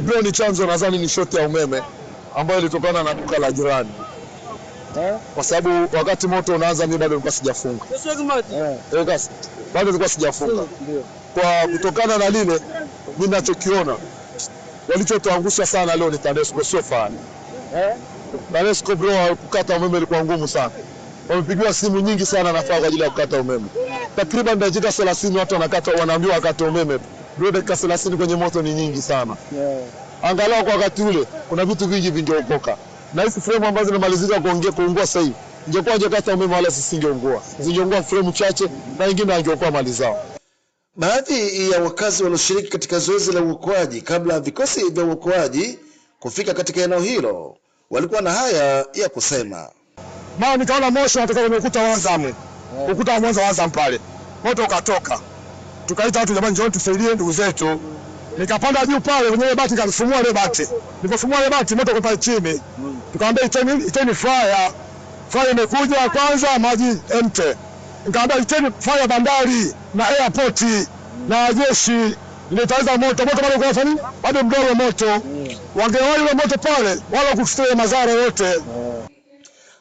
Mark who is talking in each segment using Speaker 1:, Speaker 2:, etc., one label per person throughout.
Speaker 1: Bro, ni chanzo nadhani ni shoti ya umeme ambayo ilitokana na duka la jirani. Kwa sababu wakati moto unaanza mimi bado nilikuwa sijafunga. Bado nilikuwa sijafunga. Kwa kutokana na lile mimi ninachokiona walichotuangusha sana leo ni TANESCO, sio fani. TANESCO bro, kukata umeme ilikuwa ngumu sana. Wamepigiwa simu nyingi sana nafaa kwa ajili ya kukata umeme. Takriban dakika 30 watu wanakata, wanaambiwa wakate umeme. Bro, dakika 30 kwenye moto ni nyingi sana. Angalau kwa wakati ule kuna vitu vingi vingeokoka. Na hizi frame ambazo zinamalizika kuungua sasa hivi, ingekuwa kata umeme wala sisingeungua. Zingeungua frame chache na wengine wangeokoa mali zao.
Speaker 2: Baadhi ya wakazi walioshiriki katika zoezi la uokoaji kabla ya vikosi vya uokoaji kufika katika eneo hilo walikuwa na haya ya kusema.
Speaker 1: Mara nikaona moshi unatoka kwenye ukuta wa Azam. Ukuta wa mwanzo wa Azam pale. Moto ukatoka. Tukaita watu, jamani njoo tusaidie ndugu zetu. Nikapanda juu pale kwenye bati nikafumua ile bati. Nilipofumua ile bati moto ukapaa chini. Tukaambia iteni fire. Fire imekuja kwanza maji empty. Nikaambia iteni fire bandari na airport na jeshi. Nilitaweza moto bado kwa nini? Bado mdogo moto. Wangewahi ile moto pale wala kufutia madhara yote.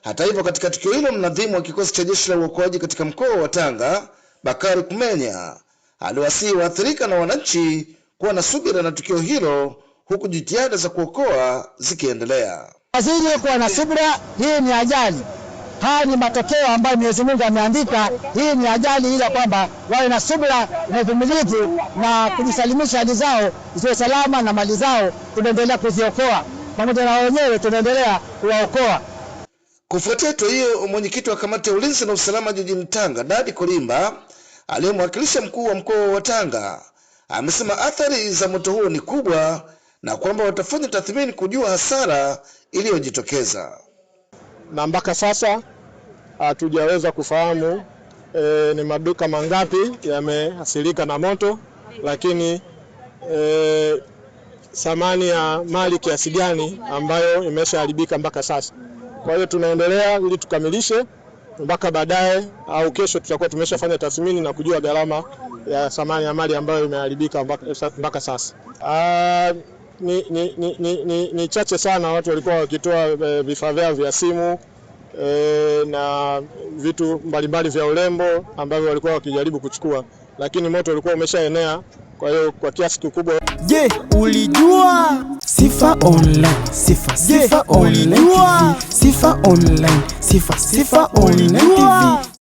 Speaker 2: Hata hivyo, katika tukio hilo mnadhimu wa kikosi cha jeshi la uokoaji katika mkoa wa Tanga, Bakari Kumenya, aliwasihi waathirika na wananchi kuwa na subira na tukio hilo huku jitihada za kuokoa zikiendelea.
Speaker 3: Wazidi kuwa na subira, hii ni ajali. Haya ni matokeo ambayo Mwenyezi Mungu ameandika. Hii ni ajali, ila kwamba wawe na subira na uvumilivu na kujisalimisha hali zao ziwe salama na mali zao tunaendelea kuziokoa. Pamoja na wenyewe tunaendelea kuwaokoa.
Speaker 2: Kufuatia hatua hiyo, mwenyekiti wa kamati ya ulinzi na usalama jijini Tanga, Dadi Kolimba, aliyemwakilisha mkuu wa mkoa wa Tanga, amesema athari za moto huo ni kubwa na kwamba watafanya tathmini kujua hasara iliyojitokeza.
Speaker 1: Na mpaka sasa hatujaweza kufahamu ni maduka mangapi yameathirika na moto, lakini thamani ya mali kiasi gani ambayo imeshaharibika mpaka sasa. Kwa hiyo tunaendelea ili tukamilishe mpaka baadaye au kesho tutakuwa tumeshafanya tathmini na kujua gharama ya thamani ya mali ambayo imeharibika mpaka sasa. Ni chache sana watu walikuwa wakitoa vifaa vyao vya simu na vitu mbalimbali vya urembo ambavyo walikuwa wakijaribu kuchukua, lakini moto ulikuwa umeshaenea, kwa hiyo kwa kiasi kikubwa.
Speaker 4: Je, ulijua? Sifa Online, Sifa Online TV, Sifa Online, Sifa Online TV.